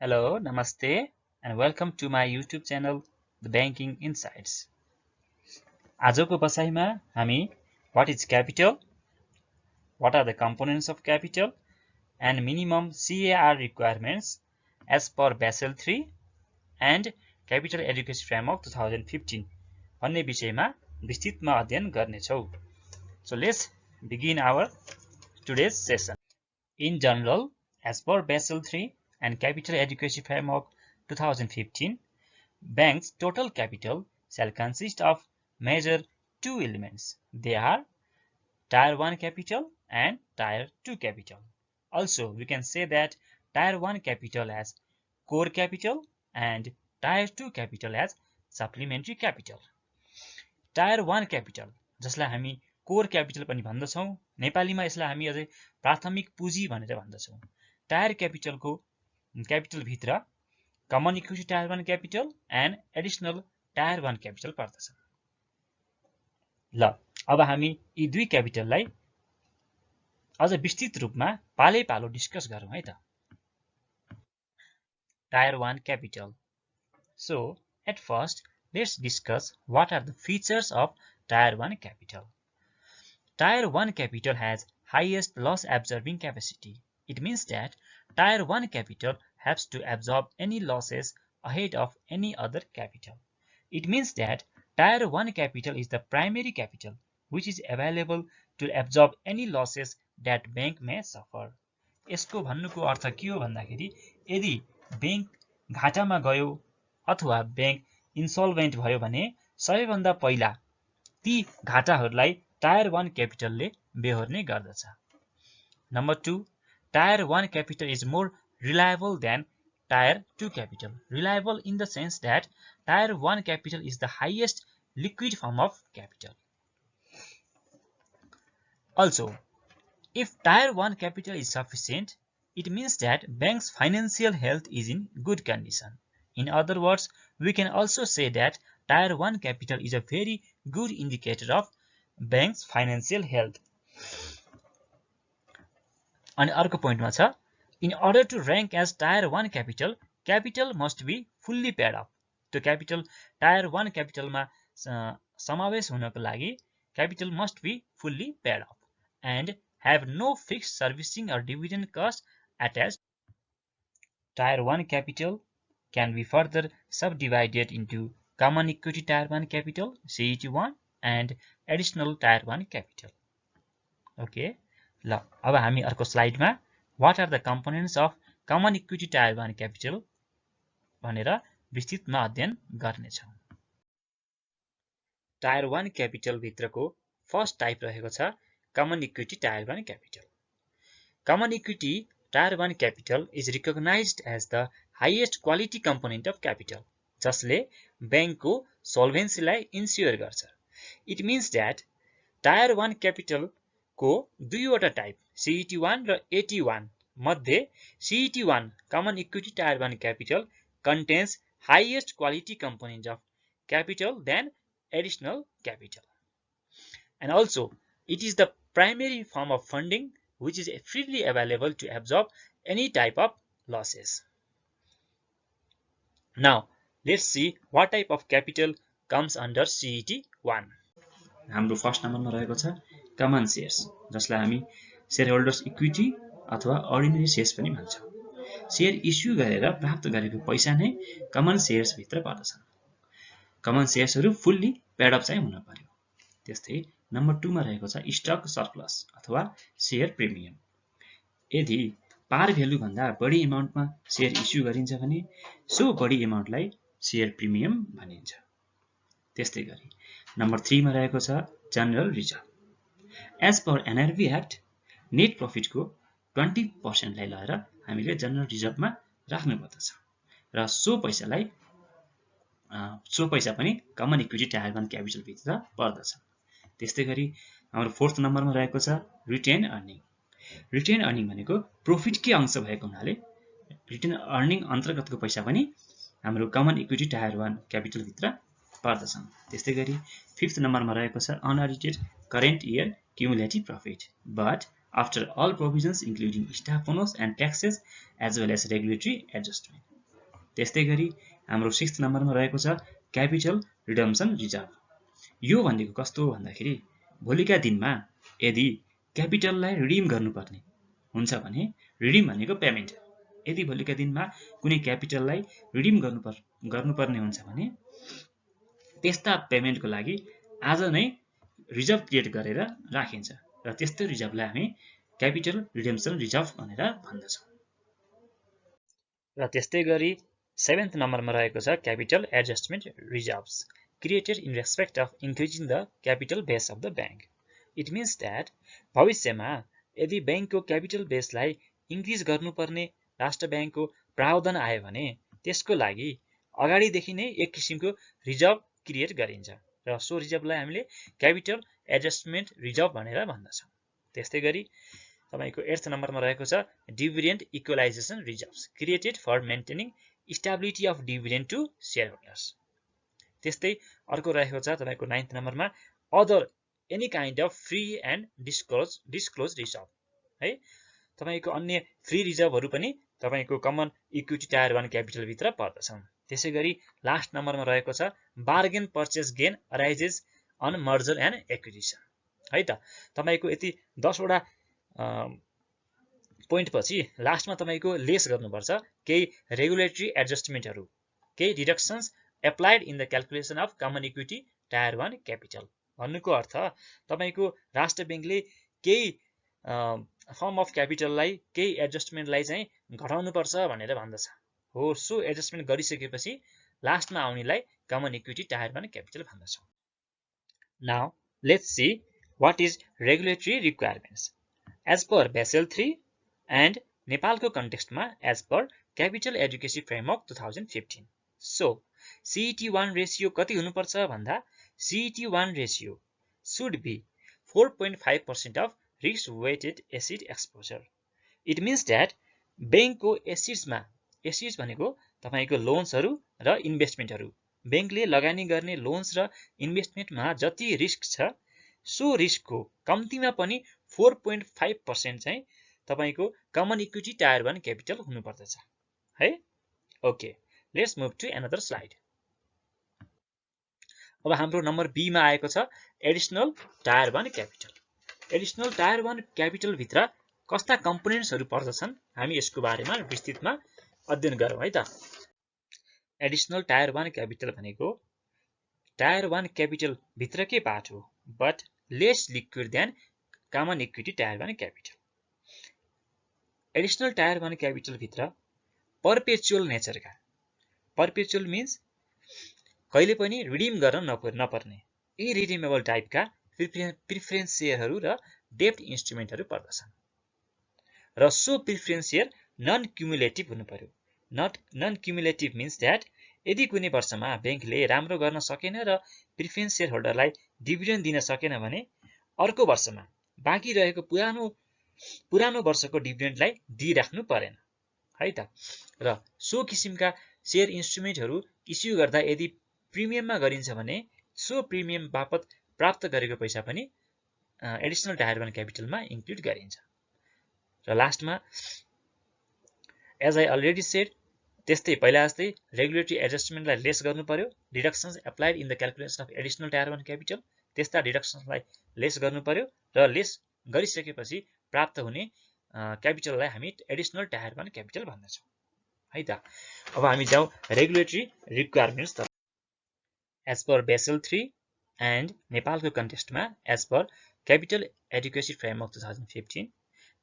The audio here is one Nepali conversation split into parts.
Hello, Namaste, and welcome to my YouTube channel, The Banking Insights. आजको बसाइमा हामी what is capital, what are the components of capital, and minimum CAR requirements as per Basel III and Capital Adequacy Framework 2015 भन्ने विषयमा विस्तृतमा अध्ययन गर्नेछौँ. So let's begin our today's session. In general, as per Basel III and Capital Adequacy Framework 2015, banks' total capital shall consist of major two elements. They are Tier 1 capital and Tier 2 capital. Also, we can say that Tier 1 capital as core capital and Tier 2 capital as supplementary capital. Tier 1 capital, जसलाई हामी कोर क्यापिटल पनि भन्दछौँ, नेपालीमा यसलाई हामी अझै प्राथमिक पुँजी भनेर भन्दछौँ. टायर क्यापिटलको क्यापिटलभित्र common equity tier 1 capital and additional tier 1 capital पर्दछ. ल, अब हामी यी दुई क्यापिटललाई अझ विस्तृत रूपमा पालै पालो डिस्कस गरौँ है त. Tyre 1 capital. So, at first, let's discuss what are the features of Tier 1 capital. Tier 1 capital has highest loss absorbing capacity. It means that Tier 1 capital has to absorb any losses ahead of any other capital. It means that Tier 1 capital is the primary capital which is available to absorb any losses that bank may suffer. यसको भन्नुको अर्थ के हो भन्दाखेरि यदि बैंक घाटामा गयो अथवा बैंक इन्सल्भेन्ट भयो भने सबैभन्दा पहिला ती घाटाहरूलाई टायर 1 क्यापिटलले बेहोर्ने गर्दछ. Number 2, Tier 1 capital is more reliable than Tier 2 capital. Reliable in the sense that Tier 1 capital is the highest liquid form of capital. Also, if Tier 1 capital is sufficient, it means that bank's financial health is in good condition. In other words, we can also say that Tier 1 capital is a very good indicator of bank's financial health. अनि अर्को पोइन्टमा छ, in order to rank as Tier 1 capital, capital must be fully paid up. त्यो capital Tier 1 capitalमा समावेश हुनको लागि capital must be fully paid up and have no fixed servicing or dividend cost attached. Tier 1 capital can be further subdivided into common equity Tier 1 capital CET1 and additional Tier 1 capital. Okay. ल, अब हामी अर्को स्लाइडमा what are the components of common equity Tier 1 capital भनेर विस्तृतमा अध्ययन गर्नेछौँ. Tier 1 capital भित्रको फर्स्ट टाइप रहेको छ common equity Tier 1 capital. Common equity Tier 1 capital is recognized as the highest quality component of capital, जसले बैंकको सोल्भेन्सीलाई इन्स्योर गर्छ. It means that Tier 1 capital को दुईवटा टाइप CET1 र AT1 मध्ये CET1 common equity Tier 1 capital contains highest quality component of capital than additional capital. And also, it is the primary form of funding which is freely available to absorb any type of losses. Now, let's see what type of capital comes under CET1. हाम्रो फर्स्ट नम्बरमा रहेको छ कमन सेयर्स, जसलाई हामी शेयर होल्डर्स इक्विटी अथवा अर्डिनरी सेयर्स पनि भन्छौँ. शेयर इस्यु गरेर प्राप्त गरेको पैसा नै कमन सेयर्स भित्र पर्दछ. कमन सेयर्सहरू फुल्ली पेड अप चाहिँ हुन पर्यो. त्यस्तै नम्बर 2 मा रहेको छ स्टक सरप्लस अथवा शेयर प्रिमियम. यदि पार भ्यालु भन्दा बढी अमाउन्टमा शेयर इस्यु गरिन्छ भने सो बढी अमाउन्टलाई शेयर प्रिमियम भनिन्छ. त्यस्तै गरी नम्बर 3 मा रहेको छ general reserve. As per NRB act net प्रॉफिटको 20% लाई लिएर हामीले जनरल रिजर्भमा राख्नु पर्दछ र सो पैसा पनि कमन इक्विटी टायर 1 क्यापिटल भित्र पर्दछ. त्यस्तै गरी हाम्रो फोर्थ नम्बरमा रहेको छ रिटेन अर्निङ. रिटेन अर्निङ भनेको प्रॉफिटकै अंश भएको हुनाले रिटेन अर्निङ अन्तर्गतको पैसा पनि हाम्रो कमन इक्विटी टायर 1 क्यापिटल भित्र पर्दछ. त्यस्तै गरी फिफ्थ नम्बरमा रहेको छ unaudited current year cumulative profit, but after all provisions including staff bonus and taxes as well as regulatory adjustment. त्यस्तै गरी हाम्रो 6th नम्बरमा रहेको छ क्यापिटल रिडम्सन रिजर्भ। यो भनेको कस्तो भन्दाखेरि भोलिका दिनमा यदि क्यापिटललाई रिडिम गर्नुपर्ने हुन्छ भने, रिडिम भनेको पेमेन्ट, यदि भोलिका दिनमा कुनै क्यापिटललाई रिडिम गर्नुपर्ने हुन्छ भने त्यस्ता पेमेन्टको लागि आज नै रिजर्भ क्रिएट गरेर राखिन्छ र त्यस्तो रिजर्भलाई हामी क्यापिटल रिडेम्सन रिजर्भ भनेर भन्दछौँ। र त्यस्तै गरी 7th नम्बरमा रहेको छ capital adjustment reserves created in respect of increasing the capital base of the bank. It means that भविष्यमा यदि ब्याङ्कको क्यापिटल बेसलाई इन्क्रिज गर्नुपर्ने राष्ट्र ब्याङ्कको प्रावधान आयो भने त्यसको लागि अगाडिदेखि नै एक किसिमको रिजर्भ क्रिएट गरिन्छ र सो रिजर्भलाई हामीले क्यापिटल एडजस्टमेन्ट रिजर्भ भनेर भन्दछौँ। त्यस्तै गरी तपाईको 8th नम्बरमा रहेको छ dividend equalization reserves created for maintaining stability of dividend to share holders. त्यस्तै अर्को रहेको छ तपाईको 9th नम्बरमा other any kind of free and disclose reserve है। तपाईको अन्य फ्री रिजर्भहरू पनि तपाईको कमन इक्विटी टायर 1 क्यापिटल भित्र पर्दछन्। त्यसै गरी लास्ट नम्बरमा रहेको छ bargain purchase gain arises on merger and acquisition है त। तपाईको यति 10 वटा पोइन्ट पछि लास्टमा तपाईको लेस गर्नुपर्छ केही रेगुलेटरी एडजस्टमेन्टहरू, केही deductions applied in the calculation of common equity tier 1 capital. भन्नुको अर्थ तपाईको राष्ट्र ब्याङ्कले केही फर्म अफ क्यापिटललाई केही एडजस्टमेन्टलाई चाहिँ घटाउनुपर्छ भनेर भन्दछ हो। सो एडजस्टमेन्ट गरिसकेपछि लास्टमा आउनेलाई कमन इक्विटी टायर 1 क्यापिटल भन्दछौँ। Now let's see what is regulatory requirements as per Basel 3 and नेपालको कन्टेक्स्टमा as per capital adequacy framework 2015। So CET1 ratio कति हुनुपर्छ भन्दा CET1 ratio should be 4.5% of risk weighted asset exposure. It means that बैंकको एसिड्स भनेको तपाईको लोन्सहरू र इन्भेस्टमेन्टहरू, बैंकले लगानी गर्ने लोन्स र इन्भेस्टमेन्टमा जति रिस्क छ सो रिस्कको कम्तीमा पनि 4.5% चाहिँ तपाईको कमन इक्विटी टायर 1 क्यापिटल हुनुपर्दछ है। Okay, let's move to another slide. अब हाम्रो नम्बर बी मा आएको छ additional tier 1 capital. Additional tier 1 capital भित्र कस्ता कम्पोनेन्ट्सहरू पर्दछन् हामी यसको बारेमा विस्तृतमा अध्ययन गरौँ है त। एडिसनल टायर 1 क्यापिटल भनेको टायर 1 क्यापिटल भित्रकै पार्ट हो, but less liquid than common equity tier 1 capital. Additional tier 1 capital भित्र पर्पेचुअल नेचरका, पर्पेचुअल मिन्स कहिले पनि रिडिम गर्न नपर्ने इरिडिमेबल टाइपका प्रिफरेन्स सेयरहरू र डेब्ट इन्स्ट्रुमेन्टहरू पर्दछन् र सो प्रिफरेन्स सेयर नन क्युमुलेटिभ हुनु पर्यो। नन क्युमुलेटिभ मिन्स द्याट यदि कुनै वर्षमा ब्याङ्कले राम्रो गर्न सकेन र प्रिफरेन्स सेयर होल्डरलाई डिभिडेन्ड दिन सकेन भने अर्को वर्षमा बाँकी रहेको पुरानो वर्षको डिभिडेन्डलाई दिइराख्नु परेन है त। र सो किसिमका सेयर इन्स्ट्रुमेन्टहरू इस्यु गर्दा यदि प्रिमियममा गरिन्छ भने सो प्रिमियम बापत प्राप्त गरेको पैसा पनि एडिसनल टायर 1 क्यापिटलमा इन्क्लुड गरिन्छ। र लास्टमा एज आई अलरेडी सेड त्यस्तै पहिला जस्तै रेगुलेटरी एडजस्टमेन्टलाई लेस गर्नु पर्यो, deductions applied in the calculation of additional tier 1 capital त्यस्ता डिडक्सन्सलाई लेस गर्नु पर्यो र लेस गरिसकेपछि प्राप्त हुने क्यापिटललाई हामी एडिसनल टायर 1 क्यापिटल भन्दछौँ है त। अब हामी जाउँ रेगुलेटरी रिक्वायरमेन्ट्स तर्फ। एज पर बेसल 3 एन्ड नेपालको कन्टेक्स्टमा as per capital adequacy framework 2015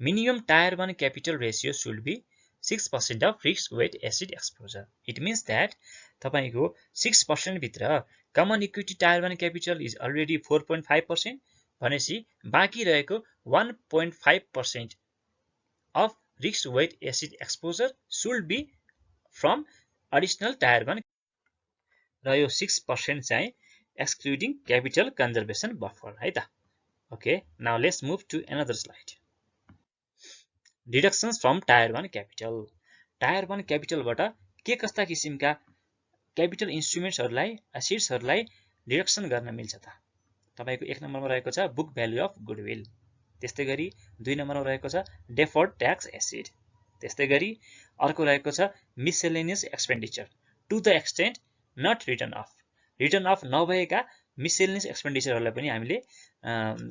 minimum tier 1 capital ratio should be 6% of risk weight asset exposure. It means that तपाईको 6% भित्र common equity tier 1 capital is already 4.5% भनेपछि बाँकी रहेको 1.5% of risk weight asset exposure should be from additional tyre 1 र यो 6% चाहिँ excluding capital conservation buffer है त। Okay, now let's move to another slide. Deductions from tier 1 capital. Tier 1 क्यापिटलबाट के कस्ता किसिमका क्यापिटल इन्स्ट्रुमेन्ट्सहरूलाई एसिड्सहरूलाई डिडक्सन गर्न मिल्छ त। तपाईको 1 नम्बरमा रहेको छ बुक भ्यालु अफ गुडविल, त्यस्तै गरी 2 नम्बरमा रहेको छ डेफर्ड ट्याक्स एसिड, त्यस्तै गरी अर्को रहेको छ miscellaneous expenditure to the extent not written off. Written off नभएका मिसलेनियस एक्सपेन्डिचरहरूलाई पनि हामीले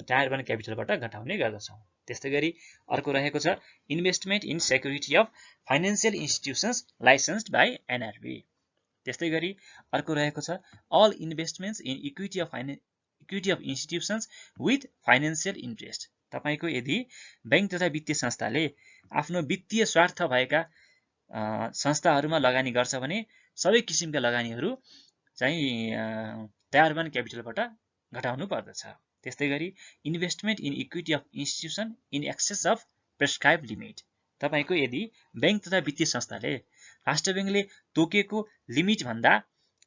टायर 1 क्यापिटलबाट घटाउने गर्दछौँ। त्यस्तै गरी अर्को रहेको छ investment in security of financial institutions licensed by NRB. त्यस्तै गरी अर्को रहेको छ all investments in equity of institutions with financial interest. तपाईको यदि बैंक तथा वित्तीय संस्थाले आफ्नो वित्तीय स्वार्थ भएका संस्थाहरूमा लगानी गर्छ भने सबै किसिमका लगानीहरू चाहिँ टायर 1 क्यापिटलबाट घटाउनु पर्दछ। त्यस्तै गरी investment in equity of institution in excess of prescribe limit. तपाईको यदि बैंक तथा वित्तीय संस्थाले राष्ट्र बैंकले तोकेको लिमिट भन्दा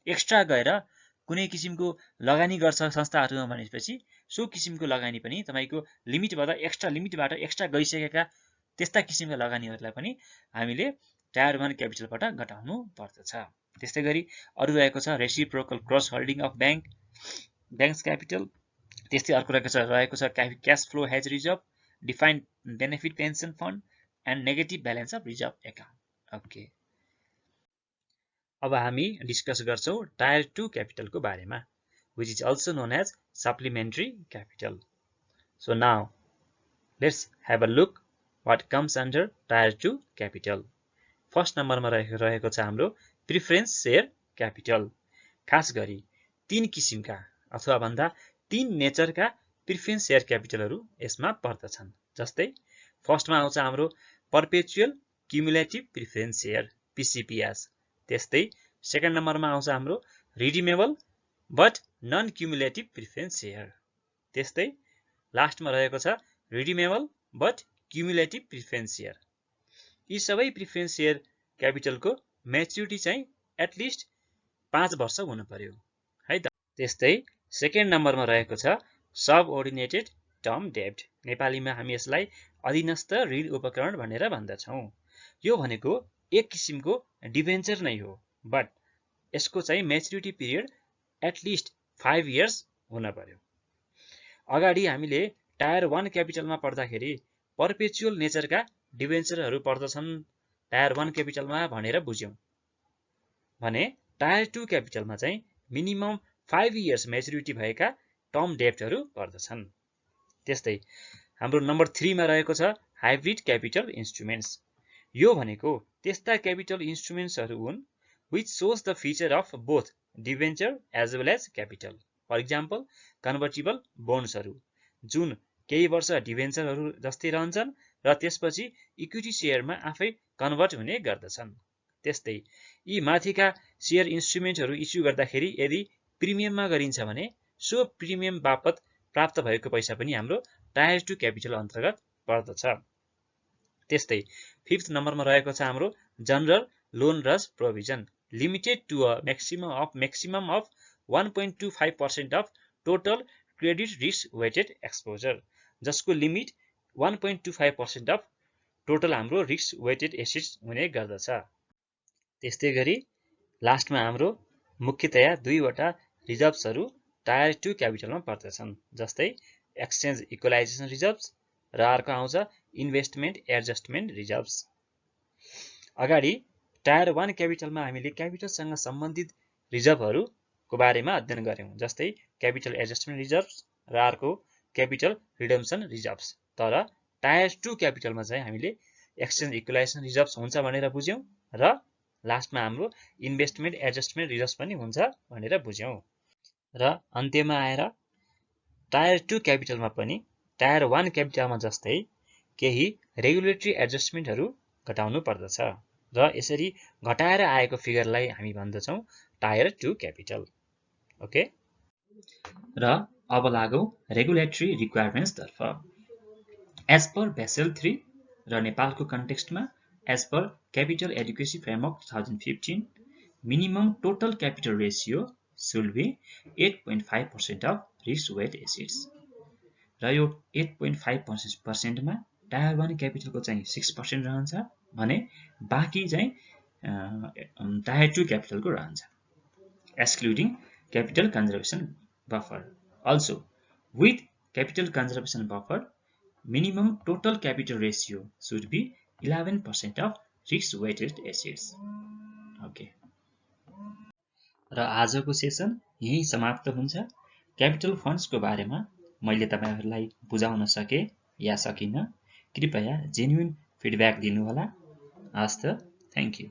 एक्स्ट्रा गएर कुनै किसिमको लगानी गर्छ संस्थाहरूमा भनेपछि सो किसिमको लगानी पनि तपाईको लिमिटबाट एक्स्ट्रा गइसकेका त्यस्ता किसिमका लगानीहरूलाई पनि हामीले टायर 1 क्यापिटलबाट घटाउनु पर्दछ। त्यस्तै गरी अरु रहेको छ reciprocal cross holding of banks capital. त्यस्तै अर्को रहेको छ cash flow has reserve, defined benefit pension fund and negative balance of reserve account. Okay, अब हामी डिस्कस गर्छौं टायर 2 क्यापिटलको बारेमा, which is also known as supplementary capital. So now let's have a look what comes under tier 2 capital. First नम्बरमा रहेको छ हाम्रो प्रिफरेन्स शेयर क्यापिटल। खास गरी 3 किसिमका अथवा भन्दा 3 नेचरका प्रिफरेन्स शेयर क्यापिटलहरू यसमा पर्दछन्। जस्तै फर्स्टमा आउँछ हाम्रो perpetual cumulative preference share PCPS। त्यस्तै सेकेन्ड नम्बरमा आउँछ हाम्रो redeemable but non cumulative preference share. त्यस्तै लास्टमा रहेको छ redeemable but cumulative preference share. यी सबै प्रिफरेन्स शेयर क्यापिटलको म्याच्युरिटी चाहिँ एटलिस्ट 5 वर्ष हुनु पर्यो है त। त्यस्तै सेकेन्ड नम्बरमा रहेको छ सबओर्डिनेटेड टर्म डेब्ट। नेपालीमा हामी यसलाई अधीनस्थ ऋण उपकरण भनेर भन्दछौँ। यो भनेको एक किसिमको डिभेन्चर नै हो, बट यसको चाहिँ म्याच्युरिटी पिरियड एटलिस्ट 5 इयर्स हुन पर्यो। अगाडि हामीले टायर 1 क्यापिटलमा पढ्दाखेरि पर्पेचुअल नेचरका डिभेन्चरहरू पर्दछन् टायर 1 क्यापिटलमा भनेर बुझ्यौं भने टायर 2 क्यापिटलमा चाहिँ मिनिमम 5 इयर्स म्याच्युरिटी भएका टर्म डेब्टहरू पर्दछन्। त्यस्तै हाम्रो नम्बर 3 मा रहेको छ हाइब्रिड क्यापिटल इन्स्ट्रुमेन्ट्स। यो भनेको त्यस्ता क्यापिटल इन्स्ट्रुमेन्ट्सहरू हुन् which shows the feature of both debenture as well as capital. For example, convertible bondsहरू जुन केही वर्ष डिभेन्चरहरू जस्तै रहन्छन् र त्यसपछि इक्विटी शेयरमा आफै कन्भर्ट हुने गर्दछन्। त्यस्तै यी माथिका शेयर इन्स्ट्रुमेन्टहरू इस्यु गर्दाखेरि यदि प्रिमियममा गरिन्छ भने सो प्रिमियम बापत प्राप्त भएको पैसा पनि हाम्रो टायर 2 क्यापिटल अन्तर्गत पर्दछ। त्यस्तै फिफ्थ नम्बरमा रहेको छ हाम्रो general loan loss provision limited to a maximum of 1.25% of total credit risk weighted exposure, जसको लिमिट 1.25% अफ टोटल हाम्रो रिस्क वेटेड एसेट्स हुने गर्दछ। त्यस्तै गरी लास्टमा हाम्रो मुख्यतया दुईवटा रिजर्भ्सहरू टायर 2 क्यापिटलमा पर्दछन्। जस्तै एक्सचेन्ज इक्वलाइजेसन रिजर्भ्स र अर्को आउँछ इन्भेस्टमेन्ट एडजस्टमेन्ट रिजर्भ्स। अगाडि टायर 1 क्यापिटलमा हामीले क्यापिटलसँग सम्बन्धित रिजर्भहरूको बारेमा अध्ययन गर्यौं, जस्तै क्यापिटल एडजस्टमेन्ट रिजर्भ्स र अर्को क्यापिटल रिडम्सन रिजर्भ्स। तर टायर 2 क्यापिटलमा चाहिँ हामीले एक्सचेन्ज इक्वलाइजेसन रिजर्भ्स हुन्छ भनेर बुझ्यौं र लास्टमा हाम्रो इन्भेस्टमेन्ट एडजस्टमेन्ट रिजर्भ्स पनि हुन्छ भनेर बुझ्यौं। र अन्त्यमा आएर टायर 2 क्यापिटलमा पनि टायर 1 क्यापिटलमा जस्तै केही रेगुलेटरी एडजस्टमेन्टहरू घटाउनु पर्दछ र यसरी घटाएर आएको फिगरलाई हामी भन्दछौं टायर 2 क्यापिटल। ओके, र अब लागौं रेगुलेटरी रिक्वायरमेन्ट्स तर्फ। एज पर बेसल 3 र नेपालको कन्टेक्स्टमा as per capital adequacy framework 2015 minimum total capital ratio should be 8.5% of risk weight assets. र यो 8.5% मा टायर 1 क्यापिटलको चाहिँ 6% रहन्छ भने बाँकी चाहिँ टायर 2 क्यापिटलको रहन्छ, excluding capital conservation buffer. Also, with capital conservation buffer, minimum total capital ratio should be 11% of risk weighted assets. Okay, र आजको सेसन यही समाप्त हुन्छ। क्यापिटल फन्ड्सको बारेमा मैले तपाईहरुलाई बुझाउन सके या सकिन, कृपया जेन्युइन फिडब्याक दिनुहोला। हस्त, थ्यांक यू।